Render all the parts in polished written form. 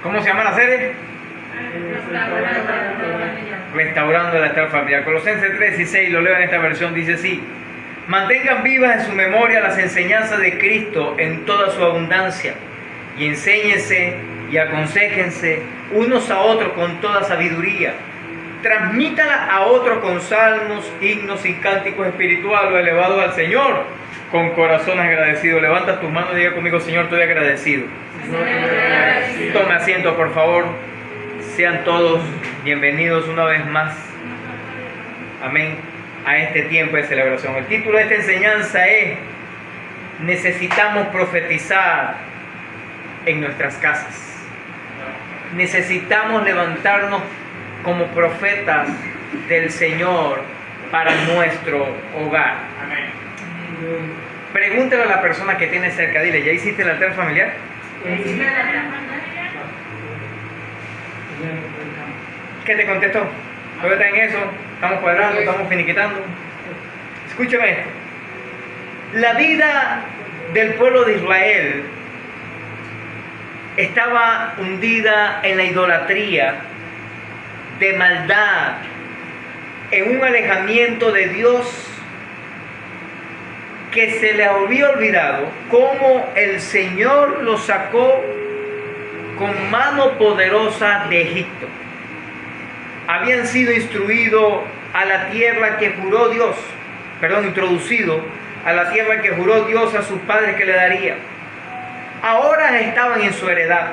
¿Cómo se llama la serie? Restaurando el altar familiar. Colosenses 3:16, lo leo en esta versión, dice así: mantengan vivas en su memoria las enseñanzas de Cristo en toda su abundancia, y enséñense y aconséjense unos a otros con toda sabiduría. Transmítala a otros con salmos, himnos y cánticos espirituales elevados al Señor, con corazón agradecido. Levanta tus manos y diga conmigo: Señor, estoy agradecido. Tome asiento, por favor. Sean todos bienvenidos una vez más, amén, a este tiempo de celebración. El título de esta enseñanza es: necesitamos profetizar en nuestras casas. Necesitamos levantarnos como profetas del Señor para nuestro hogar. Pregúntale a la persona que tiene cerca, dile: ¿ya hiciste el altar familiar? ¿Qué te contestó? ¿Todavía está en eso? ¿Estamos cuadrando? ¿Estamos finiquitando? Escúchame esto. La vida del pueblo de Israel estaba hundida en la idolatría, de maldad, en un alejamiento de Dios, que se le había olvidado cómo el Señor los sacó con mano poderosa de Egipto. Habían sido instruidos a la tierra que juró Dios, introducidos a la tierra que juró Dios a sus padres que le daría. Ahora estaban en su heredad.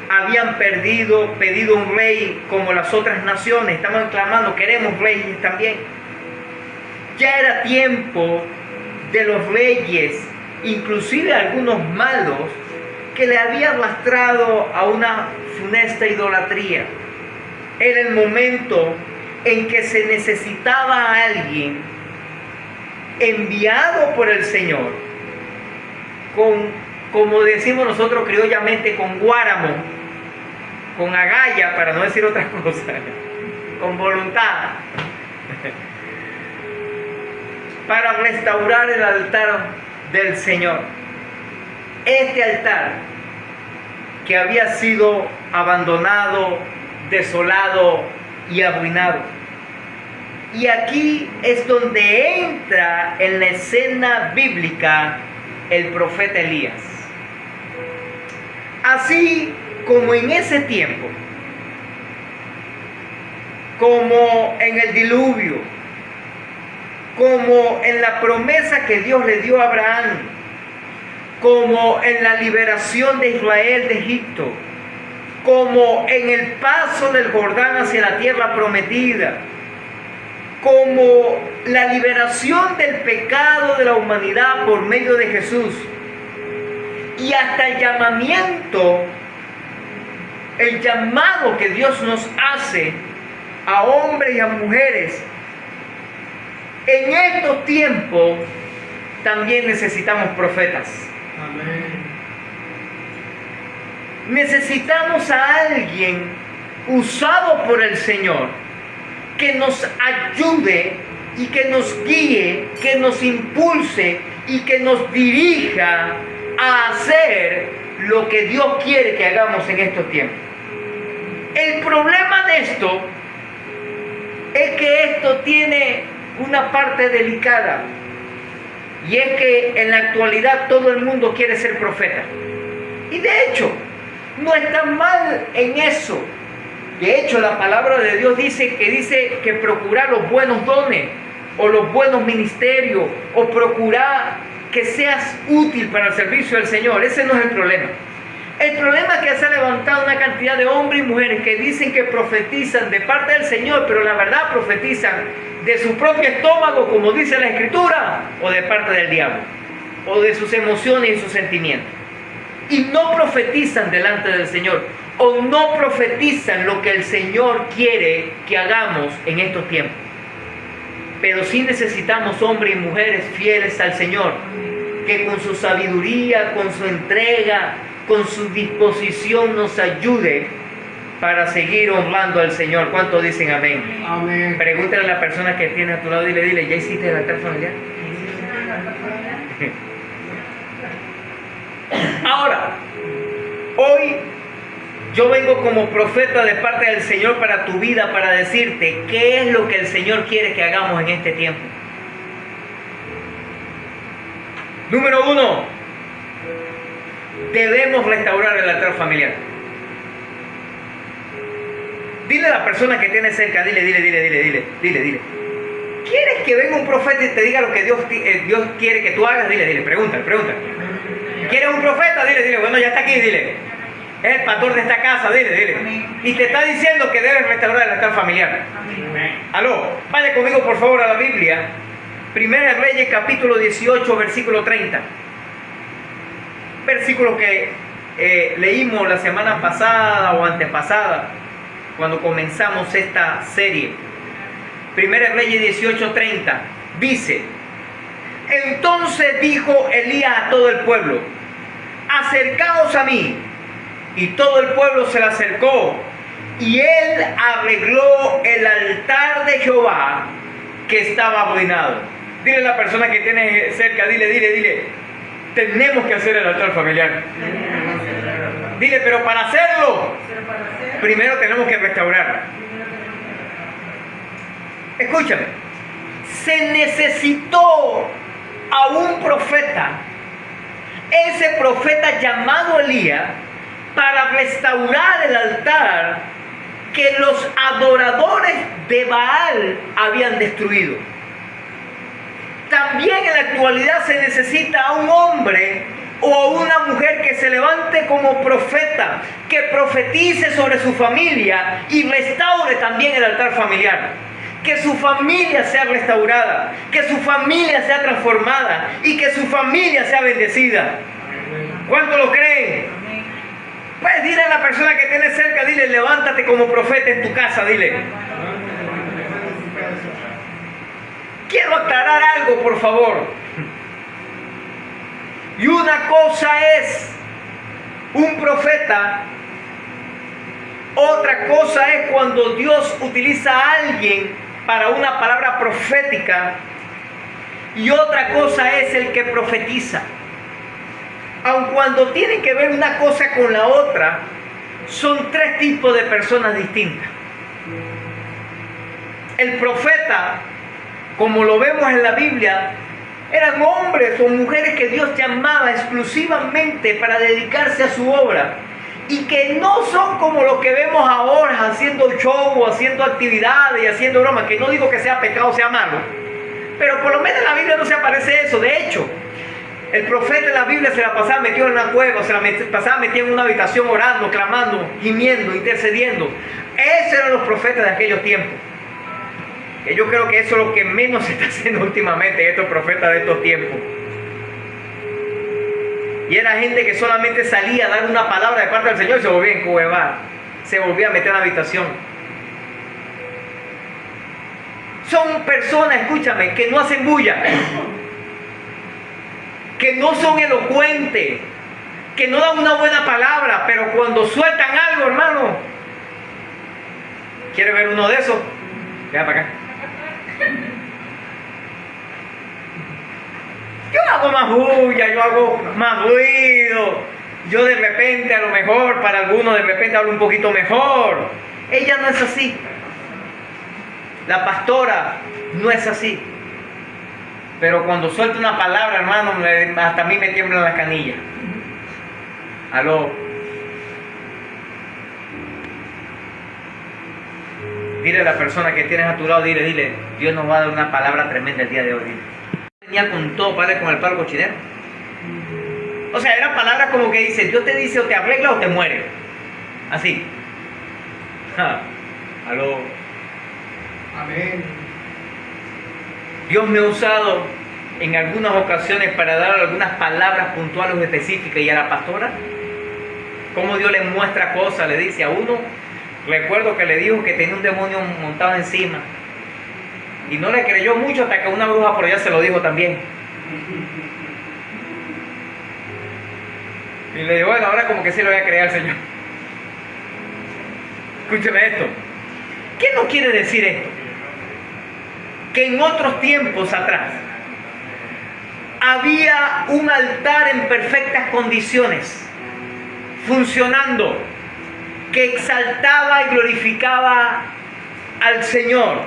Habían pedido un rey como las otras naciones. Estaban clamando: queremos reyes también. Ya era tiempo de los reyes, inclusive algunos malos, que le habían arrastrado a una funesta idolatría. Era el momento en que se necesitaba a alguien enviado por el Señor, como decimos nosotros criollamente, con guáramo, con agalla, para no decir otras cosas, con voluntad, para restaurar el altar del Señor. Este altar que había sido abandonado, desolado y arruinado. Y aquí es donde entra en la escena bíblica el profeta Elías. Así como en ese tiempo, como en el diluvio, como en la promesa que Dios le dio a Abraham, como en la liberación de Israel de Egipto, como en el paso del Jordán hacia la tierra prometida, como la liberación del pecado de la humanidad por medio de Jesús, y hasta el llamado que Dios nos hace a hombres y a mujeres. En estos tiempos también necesitamos profetas. Amén. Necesitamos a alguien usado por el Señor que nos ayude y que nos guíe, que nos impulse y que nos dirija a hacer lo que Dios quiere que hagamos en estos tiempos. El problema de esto es que esto tiene una parte delicada, y es que en la actualidad todo el mundo quiere ser profeta. Y de hecho, no está mal en eso. De hecho, la palabra de Dios dice que procurar los buenos dones o los buenos ministerios, o procurar que seas útil para el servicio del Señor. Ese no es el problema. El problema es que se ha levantado una cantidad de hombres y mujeres que dicen que profetizan de parte del Señor, pero la verdad profetizan de su propio estómago, como dice la Escritura, o de parte del diablo, o de sus emociones y sus sentimientos. Y no profetizan delante del Señor, o no profetizan lo que el Señor quiere que hagamos en estos tiempos. Pero sí necesitamos hombres y mujeres fieles al Señor, que con su sabiduría, con su entrega, con su disposición nos ayude para seguir honrando al Señor. ¿Cuántos dicen amén? Amén. Pregúntale a la persona que tiene a tu lado y dile: ¿ya hiciste el altar familiar? Ahora, hoy Yo vengo como profeta de parte del Señor para tu vida, para decirte qué es lo que el Señor quiere que hagamos en este tiempo. Número 1, debemos restaurar el altar familiar. Dile a la persona que tienes cerca, dile. ¿Quieres que venga un profeta y te diga lo que Dios quiere que tú hagas? Dile, pregunta. ¿Quieres un profeta? Dile, bueno, ya está aquí, dile. Es el pastor de esta casa, dile. Y te está diciendo que debes restaurar el altar familiar. Aló, vaya conmigo por favor a la Biblia. Primera de Reyes, capítulo 18, versículo 30. Versículo que leímos la semana pasada o antepasada, cuando comenzamos esta serie. Primera de Reyes 18:30 dice: entonces dijo Elías a todo el pueblo: acercaos a mí. Y todo el pueblo se le acercó, y él arregló el altar de Jehová que estaba arruinado. Dile a la persona que tienes cerca, dile, tenemos que hacer el altar familiar. Dile, pero para hacerlo, primero tenemos que restaurar. Escúchame, se necesitó a un profeta, ese profeta llamado Elías, para restaurar el altar que los adoradores de Baal habían destruido. También en la actualidad se necesita a un hombre o a una mujer que se levante como profeta, que profetice sobre su familia y restaure también el altar familiar. Que su familia sea restaurada, que su familia sea transformada y que su familia sea bendecida. ¿Cuánto lo creen? Pues dile a la persona que tienes cerca, dile, levántate como profeta en tu casa, dile. Quiero aclarar algo, por favor. Y una cosa es un profeta, otra cosa es cuando Dios utiliza a alguien para una palabra profética, y otra cosa es el que profetiza. Aun cuando tienen que ver una cosa con la otra, son tres tipos de personas distintas. El profeta, como lo vemos en la Biblia, eran hombres o mujeres que Dios llamaba exclusivamente para dedicarse a su obra, y que no son como los que vemos ahora haciendo show, haciendo actividades y haciendo bromas, que no digo que sea pecado o sea malo, pero por lo menos en la Biblia no se aparece eso. De hecho, el profeta en la Biblia se la pasaba metido en una cueva, se la pasaba metido en una habitación orando, clamando, gimiendo, intercediendo. Esos eran los profetas de aquellos tiempos. Que yo creo que eso es lo que menos se está haciendo últimamente, estos profetas de estos tiempos. Y era gente que solamente salía a dar una palabra de parte del Señor y se volvía a encuevar, se volvía a meter en la habitación. Son personas, escúchame, que no hacen bulla, que no son elocuentes, que no dan una buena palabra, pero cuando sueltan algo, hermano, ¿quiere ver uno de esos? Venga para acá. Yo hago más bulla, yo hago más ruido. Yo de repente, a lo mejor, para algunos de repente hablo un poquito mejor. Ella no es así. La pastora no es así. Pero cuando suelta una palabra, hermano, hasta a mí me tiemblan las canillas. Aló. Dile a la persona que tienes a tu lado, dile, Dios nos va a dar una palabra tremenda el día de hoy. Dile. Venía con todo, padre, con el palo cochinero. O sea, eran palabras como que dice, Dios te dice o te arregla o te muere. Así. Aló. Amén. Dios me ha usado en algunas ocasiones para dar algunas palabras puntuales o específicas. Y a la pastora, como Dios le muestra cosas, le dice a uno. Recuerdo que le dijo que tenía un demonio montado encima. Y no le creyó mucho hasta que una bruja por allá se lo dijo también. Y le dijo, bueno, ahora como que sí lo voy a creer al Señor. Escúcheme esto. ¿Qué nos quiere decir esto? Que en otros tiempos atrás había un altar en perfectas condiciones, funcionando. que exaltaba y glorificaba al Señor,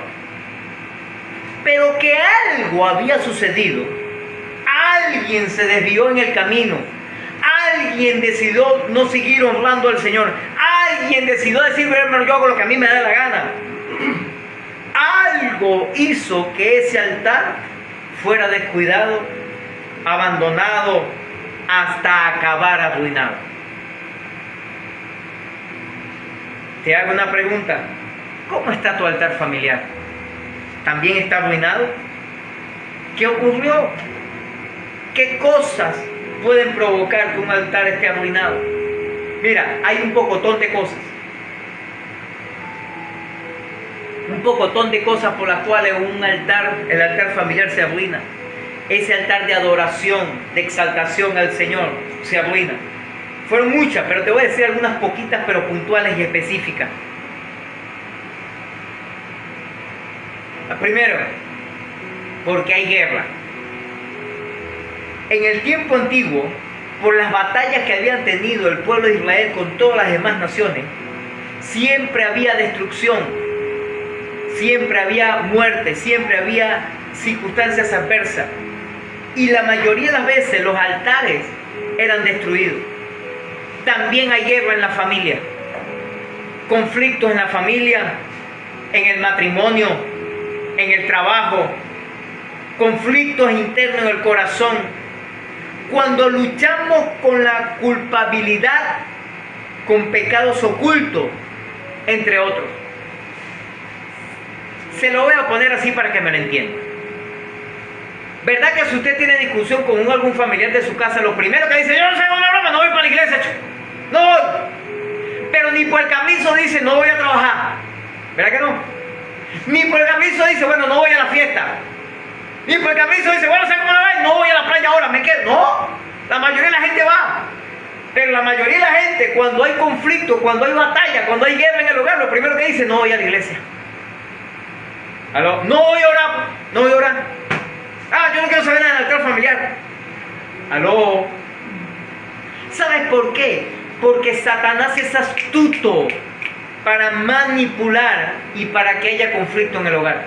pero que algo había sucedido. Alguien se desvió en el camino. Alguien decidió no seguir honrando al Señor. Alguien decidió decir, hermano, yo hago lo que a mí me da la gana. Algo hizo que ese altar fuera descuidado, abandonado, hasta acabar arruinado. Te hago una pregunta. ¿Cómo está tu altar familiar? ¿También está arruinado? ¿Qué ocurrió? ¿Qué cosas pueden provocar que un altar esté arruinado? Mira, hay un pocotón de cosas. Un pocotón de cosas por las cuales el altar familiar se arruina. Ese altar de adoración, de exaltación al Señor, se arruina. Fueron muchas, pero te voy a decir algunas poquitas, pero puntuales y específicas. La primera, porque hay guerra. En el tiempo antiguo, por las batallas que habían tenido el pueblo de Israel con todas las demás naciones, siempre había destrucción, siempre había muerte, siempre había circunstancias adversas. Y la mayoría de las veces los altares eran destruidos. También hay guerra en la familia, conflictos en la familia, en el matrimonio, en el trabajo, conflictos internos en el corazón. Cuando luchamos con la culpabilidad, con pecados ocultos, entre otros. Se lo voy a poner así para que me lo entienda. ¿Verdad que si usted tiene discusión con algún familiar de su casa, lo primero que dice, yo no sé una broma, no voy para la iglesia, no voy? Pero ni por el camino dice, no voy a trabajar. ¿Verdad que no? Ni por el camino dice, bueno, no voy a la fiesta. Ni por el camino dice, bueno, sé cómo la ven, no voy a la playa ahora, me quedo. No, la mayoría de la gente va. Pero la mayoría de la gente, cuando hay conflicto, cuando hay batalla, cuando hay guerra en el hogar, lo primero que dice, no voy a la iglesia. ¿Aló? No voy a orar, no voy a orar. Ah, yo no quiero saber nada del altar familiar. ¿Aló? ¿Sabes por qué? Porque Satanás es astuto para manipular y para que haya conflicto en el hogar.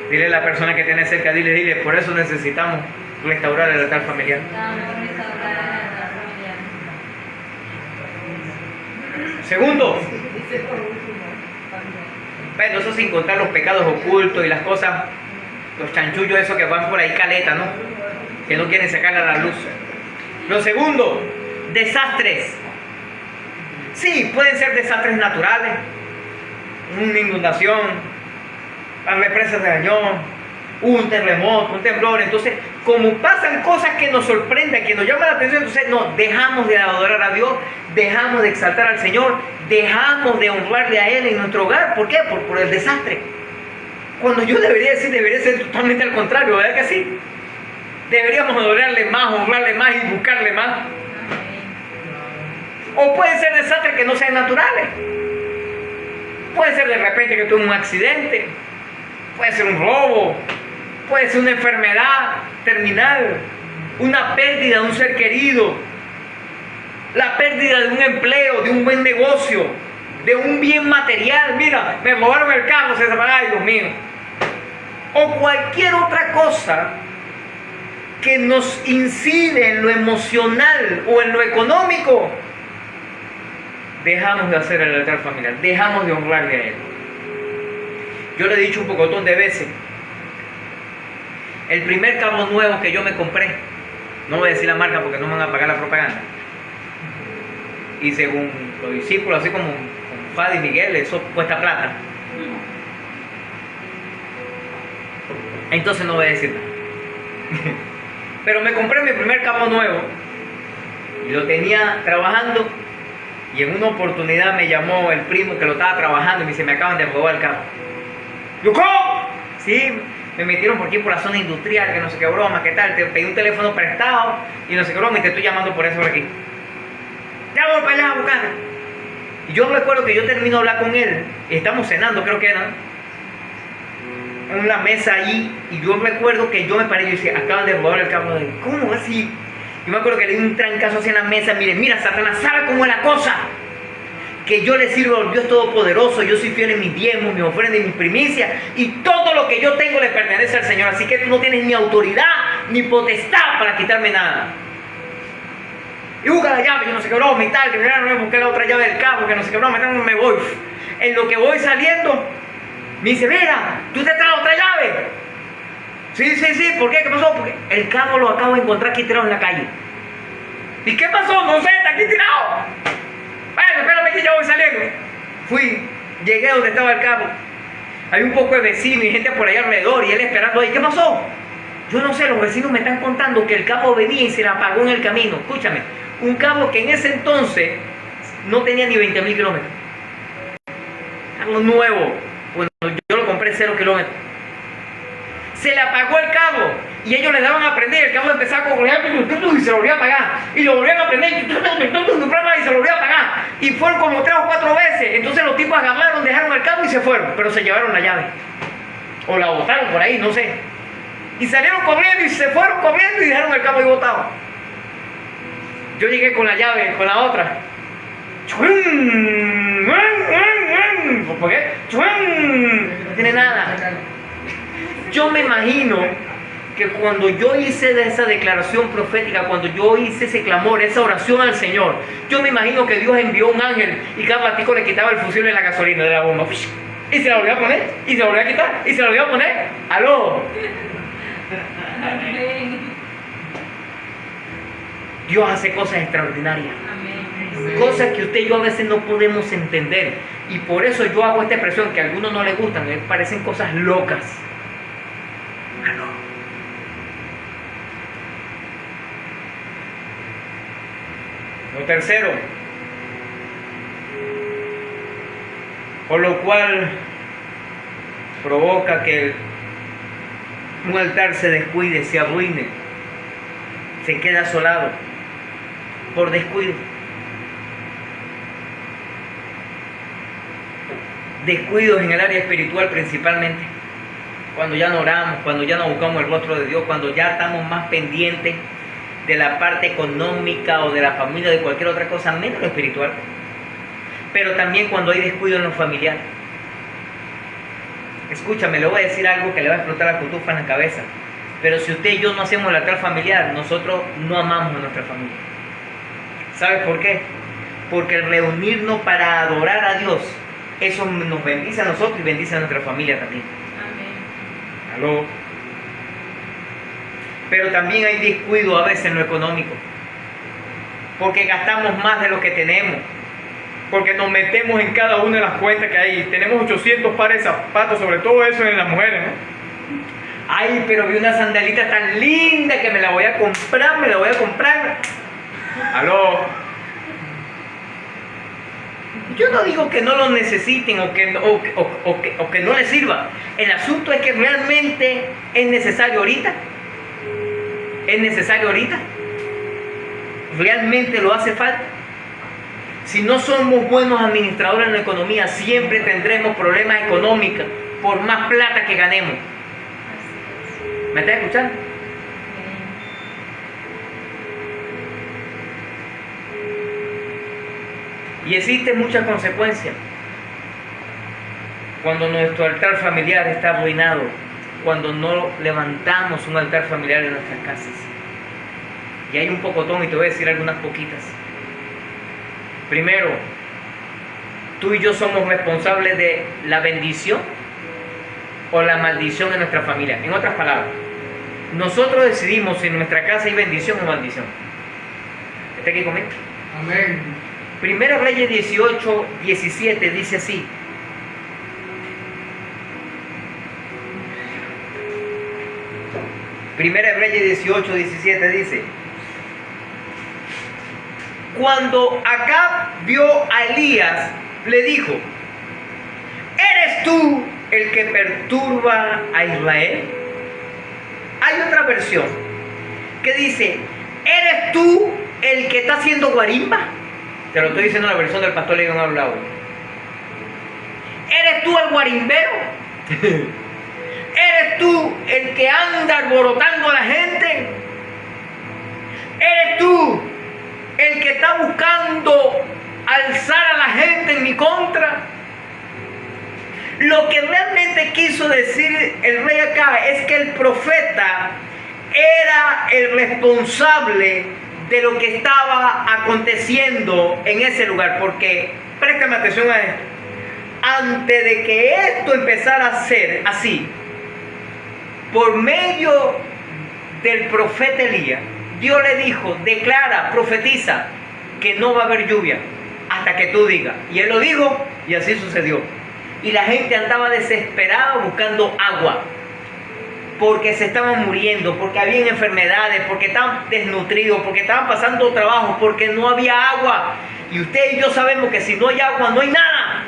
Dile a la persona que tiene cerca, dile, por eso necesitamos restaurar el altar familiar. Segundo, bueno, eso sin contar los pecados ocultos y las cosas, los chanchullos esos que van por ahí caleta, ¿no? Que no quieren sacarla a la luz. Lo segundo, desastres. Sí, pueden ser desastres naturales, una inundación, la represa se dañó, un terremoto, un temblor. Entonces, como pasan cosas que nos sorprenden, que nos llaman la atención, entonces no, dejamos de adorar a Dios, dejamos de exaltar al Señor, dejamos de honrarle a Él en nuestro hogar. ¿Por qué? Por el desastre. Cuando yo debería ser totalmente al contrario, ¿verdad que sí? Deberíamos adorarle más, honrarle más y buscarle más. O pueden ser desastres que no sean naturales. Puede ser de repente que tuve un accidente, puede ser un robo, puede ser una enfermedad terminal, una pérdida de un ser querido, la pérdida de un empleo, de un buen negocio, de un bien material. Mira, me robaron el carro, se separó, ay Dios mío. O cualquier otra cosa que nos incide en lo emocional o en lo económico. Dejamos de hacer el altar familiar, dejamos de honrarle a Él. Yo le he dicho un pocotón de veces, el primer carro nuevo que yo me compré, no voy a decir la marca porque no me van a pagar la propaganda, y según los discípulos, así como Fadi y Miguel, eso cuesta plata. Entonces no voy a decir nada. Pero me compré mi primer carro nuevo y lo tenía trabajando. Y en una oportunidad me llamó el primo que lo estaba trabajando y me dice, me acaban de robar el carro. Yo, ¿cómo? Sí, me metieron por aquí por la zona industrial, que no sé qué broma, qué tal, te pedí un teléfono prestado y no sé qué broma y te estoy llamando por eso por aquí. Ya voy para allá a buscar. Y yo recuerdo que yo termino de hablar con él y estamos cenando, creo que era, en la mesa allí, y yo recuerdo que yo me paré y decía, acaban de robar el carro de él. ¿Cómo así? Yo me acuerdo que le di un trancazo hacia la mesa. Mira, Satanás, ¿sabe cómo es la cosa? Que yo le sirvo al Dios Todopoderoso, yo soy fiel en mis diezmos, mis ofrendas y mis primicias, y todo lo que yo tengo le pertenece al Señor, así que tú no tienes ni autoridad ni potestad para quitarme nada. Y busca la llave, que no se quebró, metal, que no busqué la otra llave del carro, que no se quebró, me voy. En lo que voy saliendo, me dice, mira, ¿tú te traes otra llave? Sí, ¿por qué? ¿Qué pasó? Porque el carro lo acabo de encontrar aquí tirado en la calle. ¿Y qué pasó? No sé, está aquí tirado. Bueno, espérame que ya voy saliendo. Llegué donde estaba el carro. Hay un poco de vecinos y gente por ahí alrededor y él esperando ahí. ¿Qué pasó? Yo no sé, los vecinos me están contando que el carro venía y se le apagó en el camino. Escúchame, un carro que en ese entonces no tenía ni 20.000 kilómetros. Algo nuevo. Bueno, yo lo compré 0 kilómetros. Se le apagó el carro y ellos le daban a prender. El carro empezaba a correr y se lo volvía a apagar. Y lo volvían a prender y se lo volvía a apagar. Y fueron como 3 o 4 veces. Entonces los tipos agarraron, dejaron el carro y se fueron. Pero se llevaron la llave. O la botaron por ahí, no sé. Y salieron corriendo y se fueron corriendo y dejaron el carro ahí botado. Yo llegué con la llave, con la otra. ¿Por qué? No tiene nada. Yo me imagino que cuando yo hice esa declaración profética, cuando yo hice ese clamor, esa oración al Señor, yo me imagino que Dios envió un ángel y cada ratico le quitaba el fusible de la gasolina de la bomba. Y se la volvió a poner, y se la volvió a quitar, y se la volvió a poner. ¡Aló! Dios hace cosas extraordinarias. Cosas que usted y yo a veces no podemos entender. Y por eso yo hago esta expresión que a algunos no les gustan, les parecen cosas locas. Lo tercero, por lo cual provoca que un altar se descuide, se arruine, se quede asolado por descuido. Descuidos en el área espiritual principalmente. Cuando ya no oramos, cuando ya no buscamos el rostro de Dios, cuando ya estamos más pendientes de la parte económica o de la familia, de cualquier otra cosa, menos lo espiritual. Pero también cuando hay descuido en lo familiar. Escúchame, le voy a decir algo que le va a explotar la cotufa en la cabeza. Pero si usted y yo no hacemos el altar familiar, nosotros no amamos a nuestra familia. ¿Sabe por qué? Porque el reunirnos para adorar a Dios, eso nos bendice a nosotros y bendice a nuestra familia también. Amén. ¿Aló? Pero también hay descuido a veces en lo económico, porque gastamos más de lo que tenemos, porque nos metemos en cada una de las cuentas que hay. Tenemos 800 pares de zapatos, sobre todo eso en las mujeres, ¿no? Ay, pero vi una sandalita tan linda que me la voy a comprar. ¿Aló? Yo no digo que no lo necesiten o que no les sirva. El asunto es que realmente es necesario ahorita. ¿Es necesario ahorita? ¿Realmente lo hace falta? Si no somos buenos administradores en la economía, siempre tendremos problemas económicos por más plata que ganemos. ¿Me estás escuchando? Y existen muchas consecuencias cuando nuestro altar familiar está arruinado, cuando no levantamos un altar familiar en nuestras casas. Y hay un pocotón y te voy a decir algunas poquitas. Primero, tú y yo somos responsables de la bendición o la maldición en nuestra familia. En otras palabras, nosotros decidimos si en nuestra casa hay bendición o maldición. ¿Está aquí conmigo? Amén. Primera Reyes 18:17 dice así. Primera Reyes 18:17 dice: cuando Acab vio a Elías, le dijo: ¿eres tú el que perturba a Israel? Hay otra versión que dice: ¿eres tú el que está haciendo guarimba? Te lo estoy diciendo en la versión del pastor León Hablado. ¿Eres tú el guarimbero? ¿Eres tú el que anda alborotando a la gente? ¿Eres tú el que está buscando alzar a la gente en mi contra? Lo que realmente quiso decir el rey acá es que el profeta era el responsable de lo que estaba aconteciendo en ese lugar. Porque, préstame atención a esto, antes de que esto empezara a ser así, por medio del profeta Elías, Dios le dijo: declara, profetiza que no va a haber lluvia hasta que tú digas. Y él lo dijo y así sucedió. Y la gente andaba desesperada buscando agua, porque se estaban muriendo, porque habían enfermedades, porque estaban desnutridos, porque estaban pasando trabajo, porque no había agua. Y usted y yo sabemos que si no hay agua no hay nada.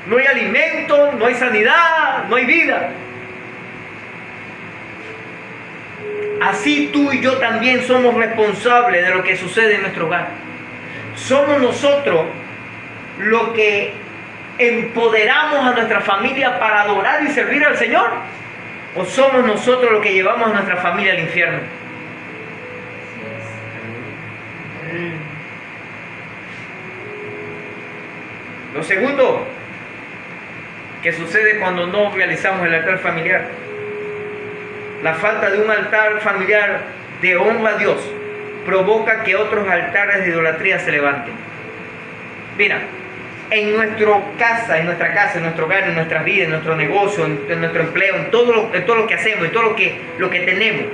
No hay alimento, no hay sanidad, no hay vida. Así tú y yo también somos responsables de lo que sucede en nuestro hogar. Somos nosotros los que empoderamos a nuestra familia para adorar y servir al Señor, o somos nosotros los que llevamos a nuestra familia al infierno. Lo segundo que sucede cuando no realizamos el altar familiar: la falta de un altar familiar de honra a Dios provoca que otros altares de idolatría se levanten. Mira, en nuestra casa, en nuestro hogar, en nuestras vidas, en nuestro negocio, en nuestro empleo, en todo lo que hacemos, en todo lo que tenemos,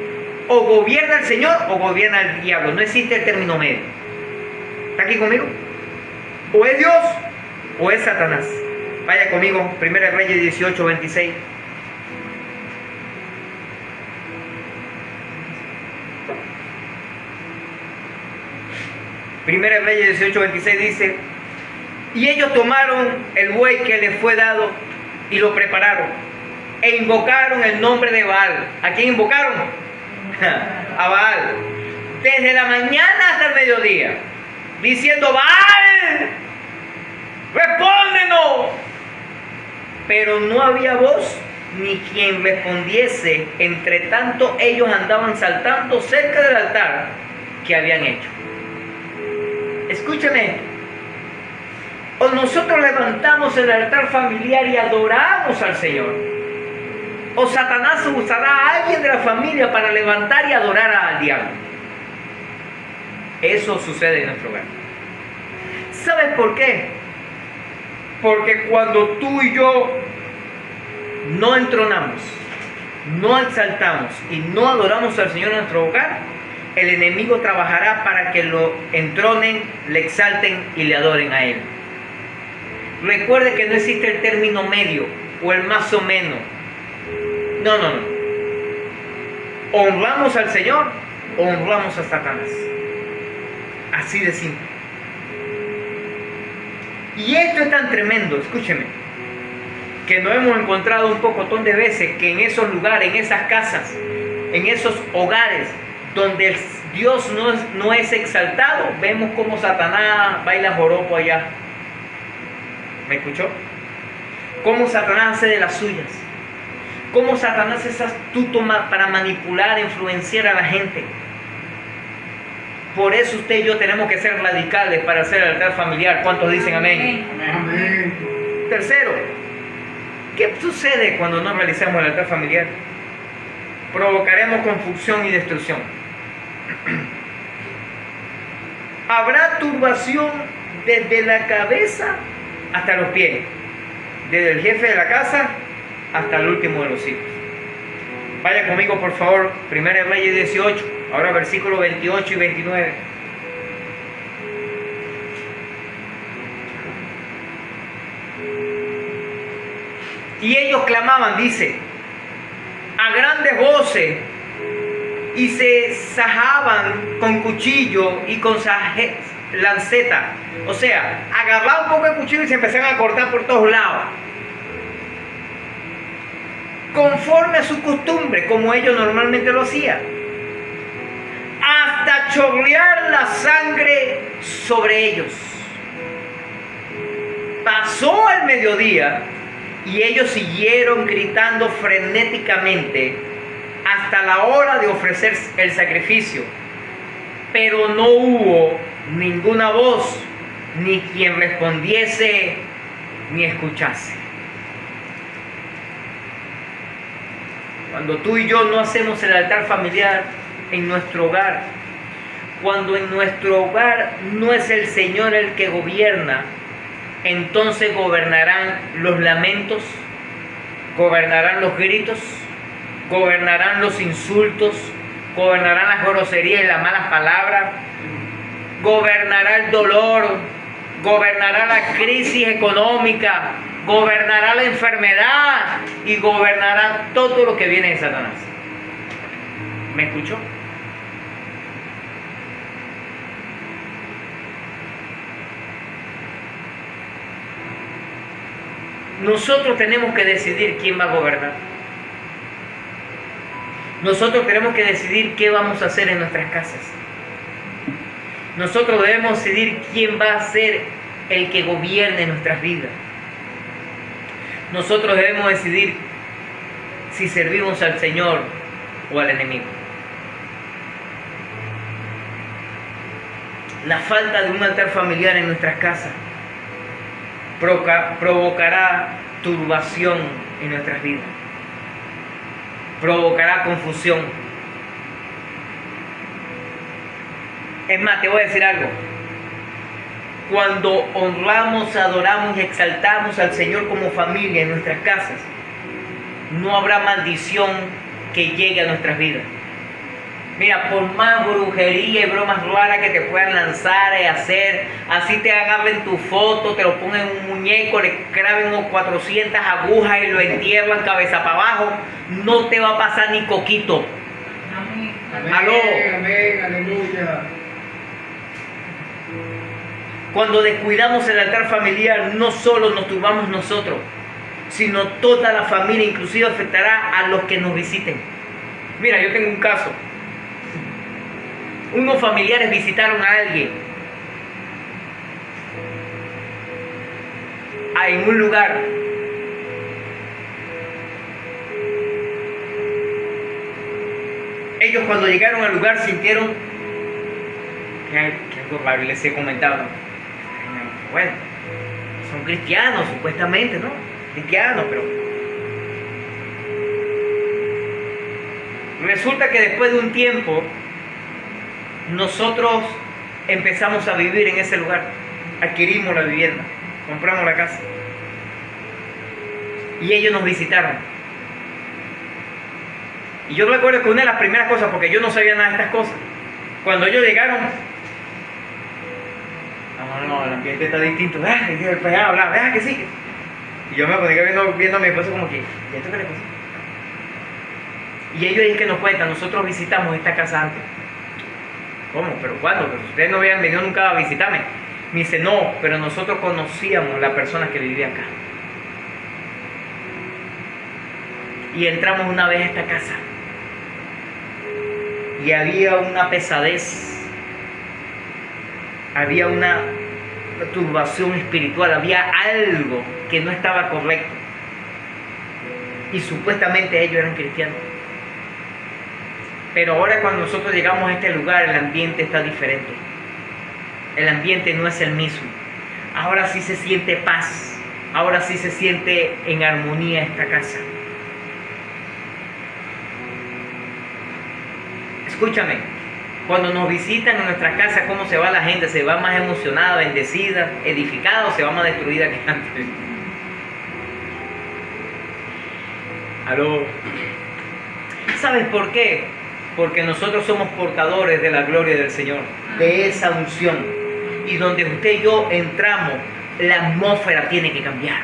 o gobierna el Señor o gobierna el diablo. No existe el término medio. ¿Está aquí conmigo? O es Dios o es Satanás. Vaya conmigo, 1 Reyes 18, 26. Primera Reyes 18, 26 dice: y ellos tomaron el buey que les fue dado y lo prepararon e invocaron el nombre de Baal. ¿A quién invocaron? A Baal. Desde la mañana hasta el mediodía, diciendo: Baal, respóndenos. Pero no había voz ni quien respondiese. Entre tanto ellos andaban saltando cerca del altar que habían hecho. Escúchame, o nosotros levantamos el altar familiar y adoramos al Señor, o Satanás usará a alguien de la familia para levantar y adorar al diablo. Eso sucede en nuestro hogar. ¿Sabes por qué? Porque cuando tú y yo no entronamos, no exaltamos y no adoramos al Señor en nuestro hogar, el enemigo trabajará para que lo entronen, le exalten y le adoren a Él. Recuerde que no existe el término medio o el más o menos. No. Honramos al Señor o honramos a Satanás. Así de simple. Y esto es tan tremendo, escúcheme, que nos hemos encontrado un pocotón de veces que en esos lugares, en esas casas, en esos hogares donde Dios no es exaltado, vemos como Satanás baila joropo allá. ¿Me escuchó? Cómo Satanás hace de las suyas. Cómo Satanás es astuto para manipular, influenciar a la gente. Por eso usted y yo tenemos que ser radicales para hacer el altar familiar. ¿Cuántos dicen amén? Amén. Tercero, ¿qué sucede cuando no realizamos el altar familiar? Provocaremos confusión y destrucción. Habrá turbación desde la cabeza hasta los pies, desde el jefe de la casa hasta el último de los hijos. Vaya conmigo por favor, 1 Reyes 18, ahora versículos 28 y 29. Y ellos clamaban, dice, a grandes voces, y se sajaban con cuchillo y con lanceta. O sea, agarraban un poco el cuchillo y se empezaban a cortar por todos lados, conforme a su costumbre, como ellos normalmente lo hacían, hasta chorrear la sangre sobre ellos. Pasó el mediodía y ellos siguieron gritando frenéticamente hasta la hora de ofrecer el sacrificio. pero no hubo ninguna voz, ni quien respondiese, ni escuchase. Cuando tú y yo no hacemos el altar familiar en nuestro hogar, cuando en nuestro hogar no es el Señor el que gobierna, entonces gobernarán los lamentos, gobernarán los gritos, gobernarán los insultos, gobernarán las groserías y las malas palabras, gobernará el dolor, gobernará la crisis económica, gobernará la enfermedad y gobernará todo lo que viene de Satanás. ¿Me escuchó? Nosotros tenemos que decidir quién va a gobernar. Nosotros tenemos que decidir qué vamos a hacer en nuestras casas. Nosotros debemos decidir quién va a ser el que gobierne nuestras vidas. Nosotros debemos decidir si servimos al Señor o al enemigo. La falta de un altar familiar en nuestras casas provocará turbación en nuestras vidas, provocará confusión. Es más, te voy a decir algo. Cuando honramos, adoramos y exaltamos al Señor como familia en nuestras casas, no habrá maldición que llegue a nuestras vidas. Mira, por más brujería y bromas raras que te puedan lanzar y hacer, así te agarren tu foto, te lo pongan en un muñeco, le claven 400 agujas y lo entierran cabeza para abajo, no te va a pasar ni coquito. Amén. Aló. Amén. Aleluya. Cuando descuidamos el altar familiar, no solo nos turbamos nosotros, sino toda la familia, inclusive afectará a los que nos visiten. Mira, yo tengo un caso. Unos familiares visitaron a alguien en un lugar. Ellos cuando llegaron al lugar sintieron que algo raro, y les he comentado. Bueno, son cristianos supuestamente, ¿no? Cristianos, pero resulta que después de un tiempo nosotros empezamos a vivir en ese lugar, adquirimos la vivienda, compramos la casa y ellos nos visitaron. Y yo recuerdo que una de las primeras cosas, porque yo no sabía nada de estas cosas, cuando ellos llegaron, no, el ambiente está distinto, después a hablar, que sí. Y yo me ponía viendo a mi esposo como que, ¿y esto qué le pasa? Y ellos es que nos cuentan, nosotros visitamos esta casa antes. ¿Cómo? ¿Pero cuándo? Pues ustedes no habían venido nunca a visitarme. Me dice, no, pero nosotros conocíamos las personas que vivían acá. Y entramos una vez a esta casa. Y había una pesadez. Había una turbación espiritual. Había algo que no estaba correcto. Y supuestamente ellos eran cristianos. Pero ahora cuando nosotros llegamos a este lugar, el ambiente está diferente. El ambiente no es el mismo. Ahora sí se siente paz. Ahora sí se siente en armonía esta casa. Escúchame, cuando nos visitan en nuestra casa, ¿cómo se va la gente? ¿Se va más emocionada, bendecida, edificada o se va más destruida que antes? ¿Aló? ¿Sabes por qué? Porque nosotros somos portadores de la gloria del Señor, de esa unción. Y donde usted y yo entramos, la atmósfera tiene que cambiar.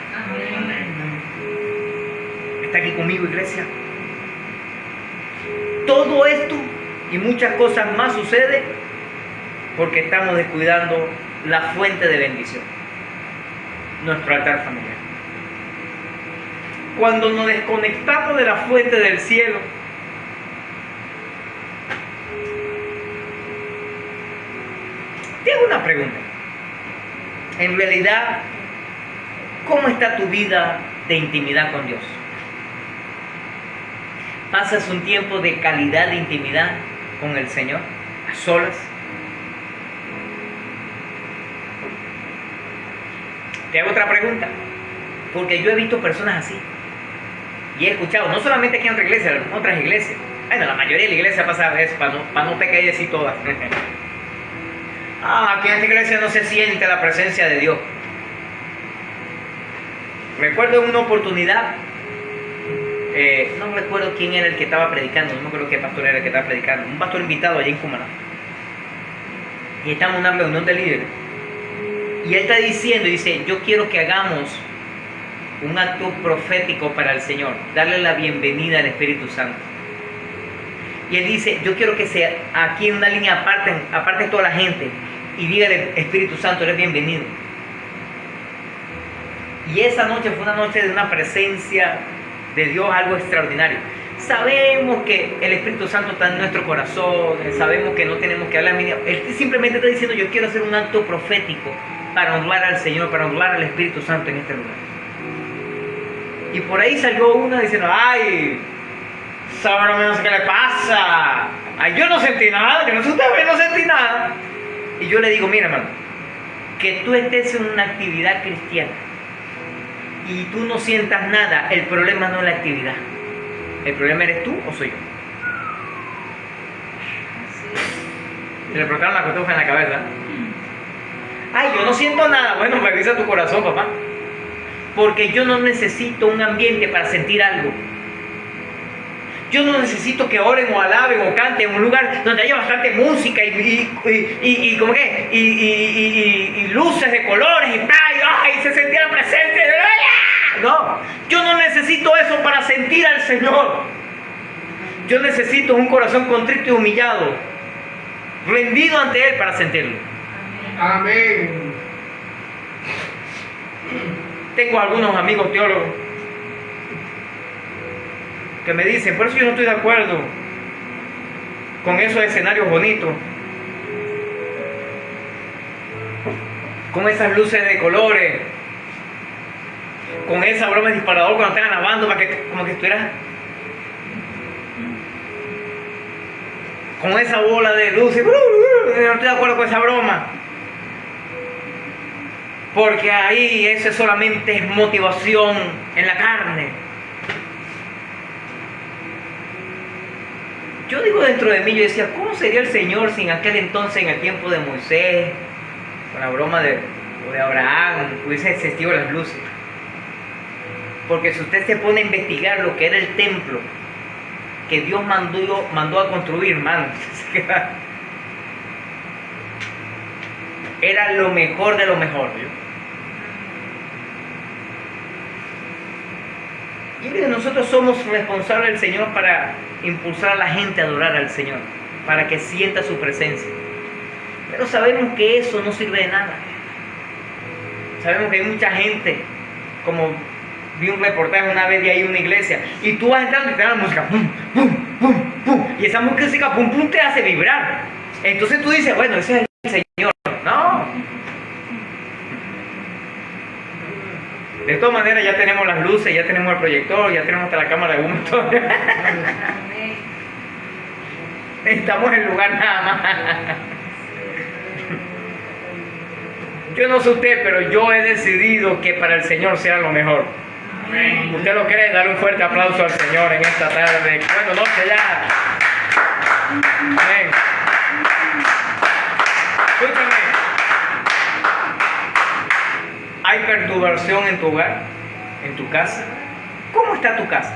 ¿Está aquí conmigo, iglesia? Todo esto y muchas cosas más sucede porque estamos descuidando la fuente de bendición, nuestro altar familiar. Cuando nos desconectamos de la fuente del cielo, te hago una pregunta. En realidad, ¿cómo está tu vida de intimidad con Dios? ¿Pasas un tiempo de calidad de intimidad con el Señor, a solas? Te hago otra pregunta, porque yo he visto personas así y he escuchado, no solamente aquí en otra iglesia, en otras iglesias. Bueno, la mayoría de la iglesia pasa eso, para no pecar y decir todas. Aquí en esta iglesia no se siente la presencia de Dios. Recuerdo en una oportunidad, no recuerdo quién era el que estaba predicando, no me acuerdo qué pastor era el que estaba predicando, un pastor invitado allá en Cumaná. Y estamos en una reunión de líderes. Y él está diciendo, dice, yo quiero que hagamos un acto profético para el Señor, darle la bienvenida al Espíritu Santo. Y él dice, yo quiero que sea aquí en una línea aparte de toda la gente, y dígale, Espíritu Santo, eres bienvenido. Y esa noche fue una noche de una presencia de Dios, algo extraordinario. Sabemos que el Espíritu Santo está en nuestro corazón, sabemos que no tenemos que hablar. Él simplemente está diciendo, yo quiero hacer un acto profético para honrar al Señor, para honrar al Espíritu Santo en este lugar. Y por ahí salió una diciendo, ay, sabrá menos qué le pasa. Ay, yo no sentí nada, yo no sentí nada. Y yo le digo, mira hermano, que tú estés en una actividad cristiana y tú no sientas nada, el problema no es la actividad. ¿El problema eres tú o soy yo? Se le explotaron la cotufa en la cabeza. Ay, yo no siento nada. Bueno, revisa tu corazón, papá. Porque yo no necesito un ambiente para sentir algo. Yo no necesito que oren o alaben o canten en un lugar donde haya bastante música y como que y luces de colores y ¡ay! Se sentía la presencia. No, yo no necesito eso para sentir al Señor. Yo necesito un corazón contrito y humillado, rendido ante Él para sentirlo. Amén. Tengo algunos amigos teólogos que me dicen, por eso yo no estoy de acuerdo con esos escenarios bonitos, con esas luces de colores, con esa broma de disparador cuando están alabando, para que, como que estuvieras con esa bola de luz. Yo no estoy de acuerdo con esa broma, porque ahí eso solamente es motivación en la carne. Yo digo dentro de mí, yo decía, ¿cómo sería el Señor sin aquel entonces, en el tiempo de Moisés, con la broma de Abraham, hubiese existido las luces? Porque si usted se pone a investigar lo que era el templo que Dios mandó a construir, hermano, era lo mejor de lo mejor. Y miren, nosotros somos responsables del Señor para impulsar a la gente a adorar al Señor, para que sienta su presencia. Pero sabemos que eso no sirve de nada. Sabemos que hay mucha gente, como vi un reportaje una vez de ahí en una iglesia, y tú vas entrando y te dan la música, pum, pum, pum, pum, y esa música, pum, pum, te hace vibrar. Entonces tú dices, bueno, ese es el Señor. No. De todas maneras, ya tenemos las luces, ya tenemos el proyector, ya tenemos hasta la cámara de humo. Estamos en el lugar nada más. Yo no sé usted, pero yo he decidido que para el Señor sea lo mejor. Amén. ¿Usted lo cree? Darle un fuerte aplauso al Señor en esta tarde. Bueno, noche ya. Amén. Escúchame. ¿Hay perturbación en tu hogar? ¿En tu casa? ¿Cómo está tu casa?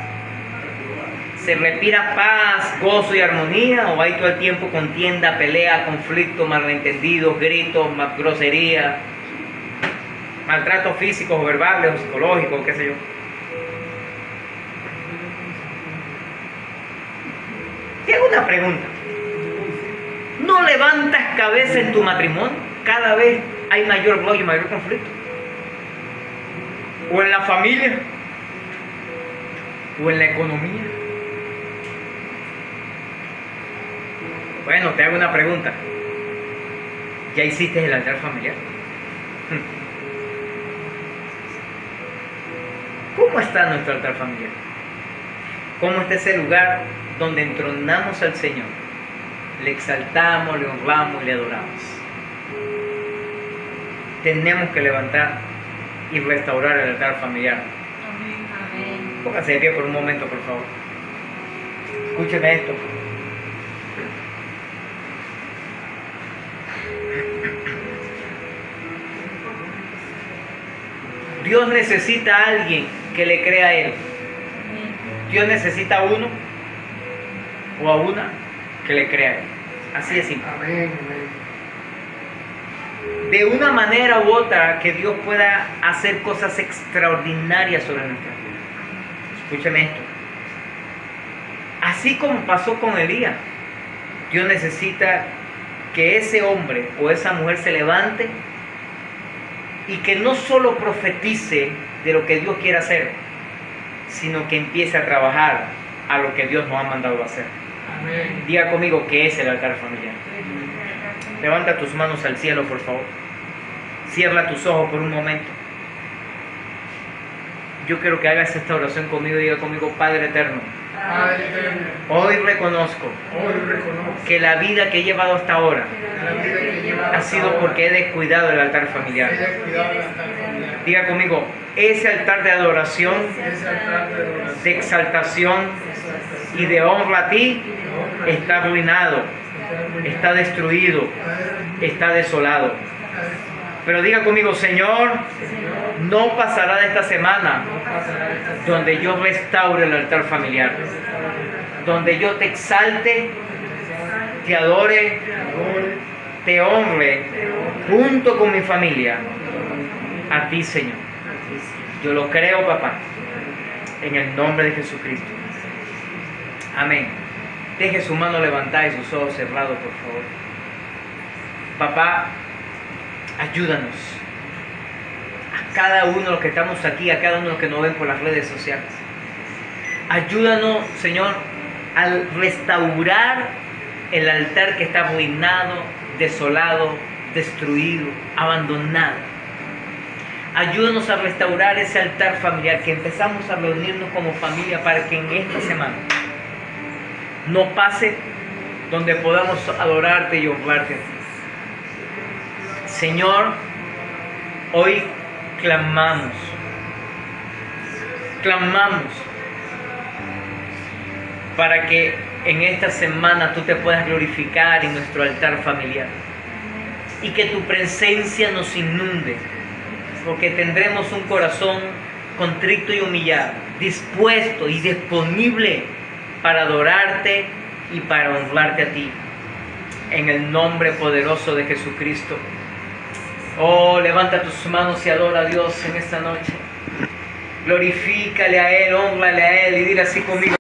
¿Se respira paz, gozo y armonía? ¿O hay todo el tiempo contienda, pelea, conflicto, malentendidos, gritos, grosería, maltratos físicos o verbales o psicológicos, qué sé yo? Te hago una pregunta. ¿No levantas cabeza en tu matrimonio? Cada vez hay mayor rollo y mayor conflicto. ¿O en la familia? ¿O en la economía? Bueno, te hago una pregunta. ¿Ya hiciste el altar familiar? ¿Cómo está nuestro altar familiar? ¿Cómo está ese lugar donde entronamos al Señor? Le exaltamos, le honramos y le adoramos. Tenemos que levantar y restaurar el altar familiar. Amén. Póngase de pie por un momento, por favor. Escúcheme esto. Dios necesita a alguien que le crea a Él. Dios necesita a uno o a una que le crea a Él. Así es simple. Amén. De una manera u otra que Dios pueda hacer cosas extraordinarias sobre nuestra vida. Escúcheme esto. Así como pasó con Elías, Dios necesita que ese hombre o esa mujer se levante y que no solo profetice de lo que Dios quiere hacer, sino que empiece a trabajar a lo que Dios nos ha mandado a hacer. Amén. Diga conmigo, ¿qué es el altar familiar? Levanta tus manos al cielo, por favor. Cierra tus ojos por un momento. Yo quiero que hagas esta oración conmigo. Diga conmigo, Padre eterno, Padre eterno, hoy reconozco hoy reconozco que la vida que he llevado hasta ahora que la vida que he llevado ha sido porque he descuidado el altar he familiar. descuidado el altar familiar. Diga conmigo, ese altar de adoración, Ese altar de oración, de exaltación y de honra a ti está arruinado, está destruido, está desolado. Pero diga conmigo, Señor, no pasará de esta semana donde yo restaure el altar familiar, donde yo te exalte, te adore, te honre junto con mi familia a ti, Señor. Yo lo creo, papá, en el nombre de Jesucristo. Amén. Deje su mano levantada y sus ojos cerrados, por favor. Papá, ayúdanos a cada uno de los que estamos aquí, a cada uno de los que nos ven por las redes sociales. Ayúdanos, Señor, al restaurar el altar que está arruinado, desolado, destruido, abandonado. Ayúdanos a restaurar ese altar familiar, que empezamos a reunirnos como familia para que en esta semana no pase donde podamos adorarte y honrarte. Señor, hoy clamamos para que en esta semana tú te puedas glorificar en nuestro altar familiar y que tu presencia nos inunde, porque tendremos un corazón contrito y humillado, dispuesto y disponible para adorarte y para honrarte a ti, en el nombre poderoso de Jesucristo. Oh, levanta tus manos y adora a Dios en esta noche. Glorifícale a Él, hónrale a Él y dile así conmigo.